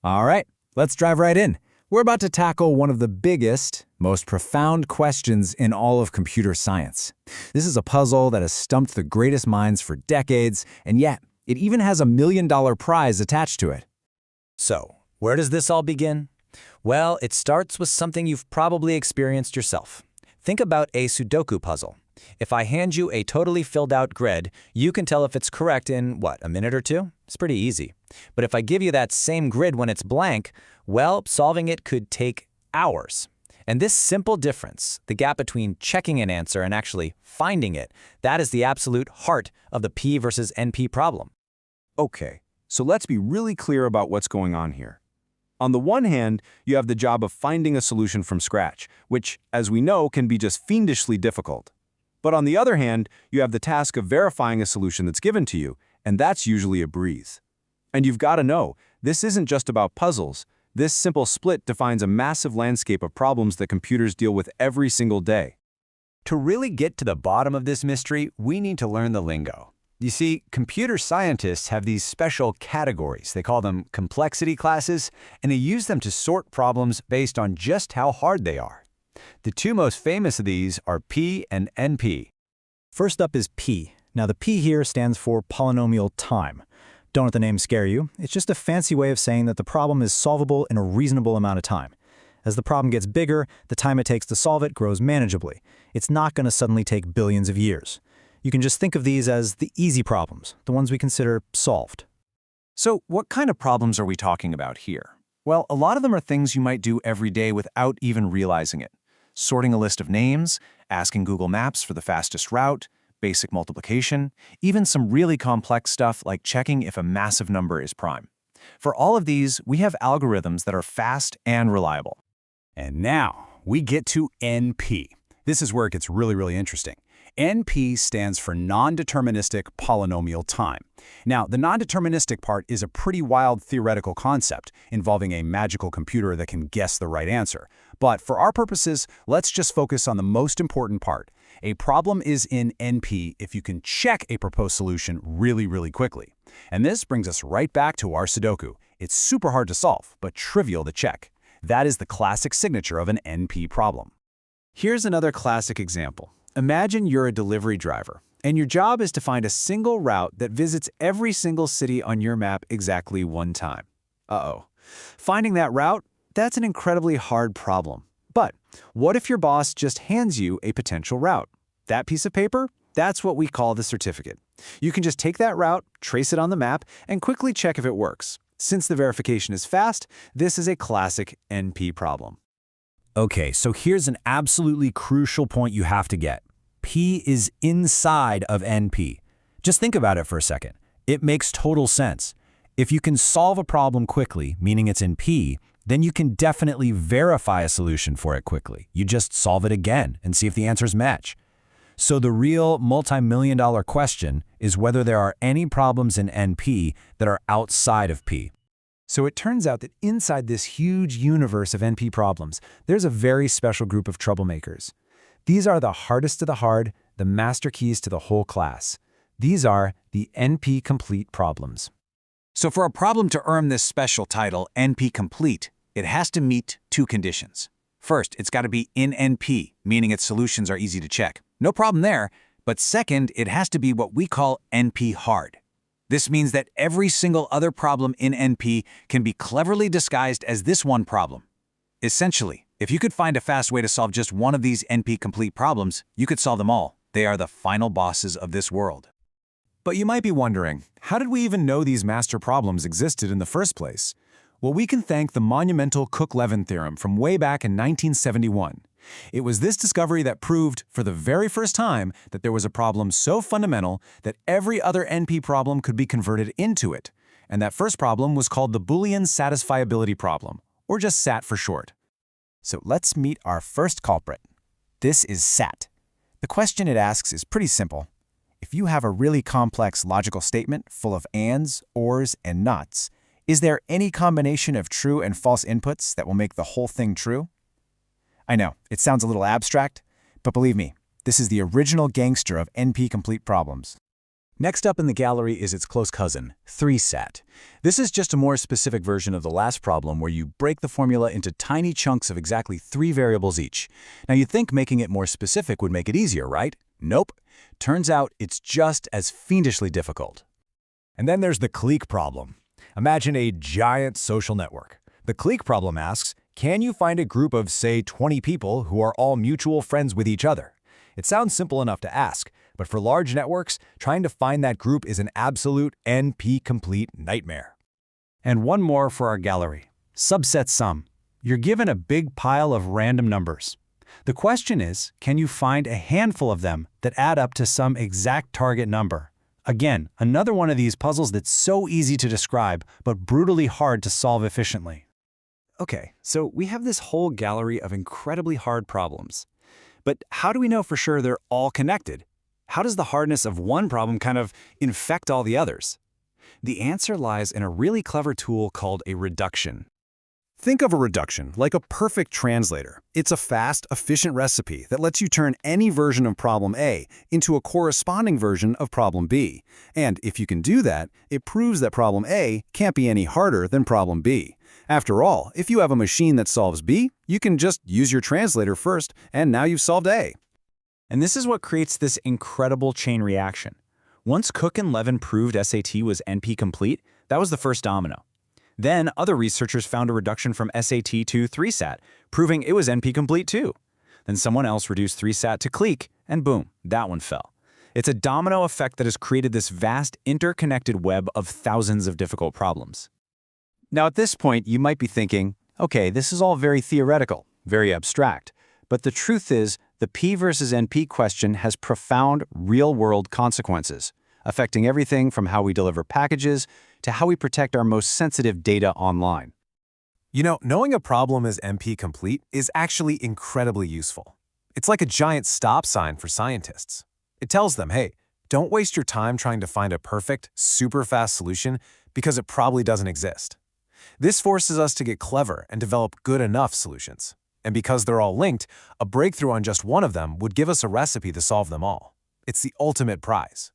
All right, let's dive right in. We're about to tackle one of the biggest, most profound questions in all of computer science. This is a puzzle that has stumped the greatest minds for decades, and yet it even has a $1 million prize attached to it. So, where does this all begin? Well, it starts with something you've probably experienced yourself. Think about a Sudoku puzzle. If I hand you a totally filled out grid, you can tell if it's correct in, a minute or two? It's pretty easy. But if I give you that same grid when it's blank, well, solving it could take hours. And this simple difference, the gap between checking an answer and actually finding it, that is the absolute heart of the P versus NP problem. Okay, so let's be really clear about what's going on here. On the one hand, you have the job of finding a solution from scratch, which, as we know, can be just fiendishly difficult. But on the other hand, you have the task of verifying a solution that's given to you, and that's usually a breeze. And you've got to know, this isn't just about puzzles. This simple split defines a massive landscape of problems that computers deal with every single day. To really get to the bottom of this mystery, we need to learn the lingo. You see, computer scientists have these special categories. They call them complexity classes, and they use them to sort problems based on just how hard they are. The two most famous of these are P and NP. First up is P. Now the P here stands for polynomial time. Don't let the name scare you. It's just a fancy way of saying that the problem is solvable in a reasonable amount of time. As the problem gets bigger, the time it takes to solve it grows manageably. It's not going to suddenly take billions of years. You can just think of these as the easy problems, the ones we consider solved. So what kind of problems are we talking about here? Well, a lot of them are things you might do every day without even realizing it. Sorting a list of names, asking Google Maps for the fastest route, basic multiplication, even some really complex stuff like checking if a massive number is prime. For all of these, we have algorithms that are fast and reliable. And now we get to NP. This is where it gets really interesting. NP stands for non-deterministic polynomial time. Now, the non-deterministic part is a pretty wild theoretical concept involving a magical computer that can guess the right answer. But for our purposes, let's just focus on the most important part. A problem is in NP if you can check a proposed solution really quickly. And this brings us right back to our Sudoku. It's super hard to solve, but trivial to check. That is the classic signature of an NP problem. Here's another classic example. Imagine you're a delivery driver, and your job is to find a single route that visits every single city on your map exactly one time. Finding that route, that's an incredibly hard problem. But what if your boss just hands you a potential route? That piece of paper, that's what we call the certificate. You can just take that route, trace it on the map, and quickly check if it works. Since the verification is fast, this is a classic NP problem. Okay, so here's an absolutely crucial point you have to get. P is inside of NP. Just think about it for a second. It makes total sense. If you can solve a problem quickly, meaning it's in P, then you can definitely verify a solution for it quickly. You just solve it again and see if the answers match. So the real multi-million-dollar question is whether there are any problems in NP that are outside of P. So it turns out that inside this huge universe of NP problems, there's a very special group of troublemakers. These are the hardest of the hard, the master keys to the whole class. These are the NP-complete problems. So for a problem to earn this special title, NP-complete, it has to meet two conditions. First, it's got to be in NP, meaning its solutions are easy to check. No problem there. But second, it has to be what we call NP-hard. This means that every single other problem in NP can be cleverly disguised as this one problem. Essentially, if you could find a fast way to solve just one of these NP-complete problems, you could solve them all. They are the final bosses of this world. But you might be wondering, how did we even know these master problems existed in the first place? Well, we can thank the monumental Cook-Levin theorem from way back in 1971. It was this discovery that proved, for the very first time, that there was a problem so fundamental that every other NP problem could be converted into it. And that first problem was called the Boolean satisfiability problem, or just SAT for short. So let's meet our first culprit. This is SAT. The question it asks is pretty simple. If you have a really complex logical statement full of ands, ors, and nots, is there any combination of true and false inputs that will make the whole thing true? I know, it sounds a little abstract, but believe me, this is the original gangster of NP-complete problems. Next up in the gallery is its close cousin, 3SAT. This is just a more specific version of the last problem where you break the formula into tiny chunks of exactly 3 variables each. Now you'd think making it more specific would make it easier, right? Nope. Turns out it's just as fiendishly difficult. And then there's the clique problem. Imagine a giant social network. The clique problem asks, can you find a group of, say, 20 people who are all mutual friends with each other? It sounds simple enough to ask, but for large networks, trying to find that group is an absolute NP-complete nightmare. And one more for our gallery. Subset sum. You're given a big pile of random numbers. The question is, can you find a handful of them that add up to some exact target number? Again, another one of these puzzles that's so easy to describe, but brutally hard to solve efficiently. Okay, so we have this whole gallery of incredibly hard problems. But how do we know for sure they're all connected? How does the hardness of one problem kind of infect all the others? The answer lies in a really clever tool called a reduction. Think of a reduction like a perfect translator. It's a fast, efficient recipe that lets you turn any version of problem A into a corresponding version of problem B. And if you can do that, it proves that problem A can't be any harder than problem B. After all, if you have a machine that solves B, you can just use your translator first, and now you've solved A. And this is what creates this incredible chain reaction. Once Cook and Levin proved SAT was NP-complete, that was the first domino. Then other researchers found a reduction from SAT to 3SAT, proving it was NP-complete too. Then someone else reduced 3SAT to clique, and boom, that one fell. It's a domino effect that has created this vast interconnected web of thousands of difficult problems. Now at this point, you might be thinking, okay, this is all very theoretical, very abstract. But the truth is, the P versus NP question has profound real-world consequences, affecting everything from how we deliver packages to how we protect our most sensitive data online. You know, knowing a problem is NP-complete is actually incredibly useful. It's like a giant stop sign for scientists. It tells them, hey, don't waste your time trying to find a perfect, super fast solution because it probably doesn't exist. This forces us to get clever and develop good enough solutions. And because they're all linked, a breakthrough on just one of them would give us a recipe to solve them all. It's the ultimate prize.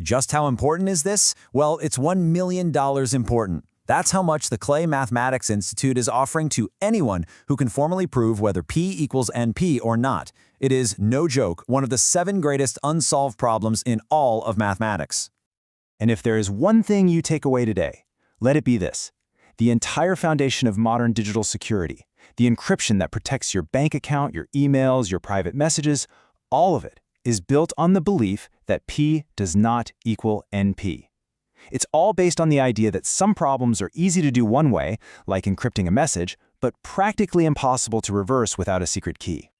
Just how important is this? Well, it's $1 million important. That's how much the Clay Mathematics Institute is offering to anyone who can formally prove whether P equals NP or not. It is, no joke, one of the 7 greatest unsolved problems in all of mathematics. And if there is one thing you take away today, let it be this. The entire foundation of modern digital security, the encryption that protects your bank account, your emails, your private messages, all of it is built on the belief that P does not equal NP. It's all based on the idea that some problems are easy to do one way, like encrypting a message, but practically impossible to reverse without a secret key.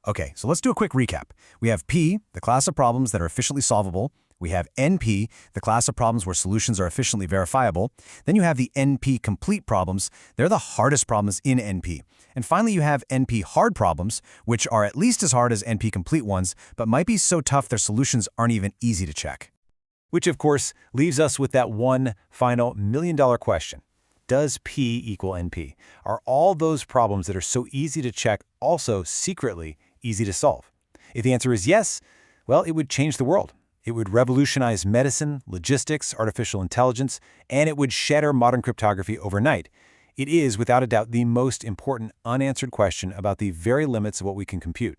Okay, so let's do a quick recap. We have P, the class of problems that are efficiently solvable. We have NP, the class of problems where solutions are efficiently verifiable. Then you have the NP-complete problems. They're the hardest problems in NP. And finally, you have NP-hard problems, which are at least as hard as NP-complete ones, but might be so tough their solutions aren't even easy to check. Which, of course, leaves us with that one final $1 million question. Does P equal NP? Are all those problems that are so easy to check also secretly easy to solve? If the answer is yes, well, it would change the world. It would revolutionize medicine, logistics, artificial intelligence, and it would shatter modern cryptography overnight. It is, without a doubt, the most important unanswered question about the very limits of what we can compute.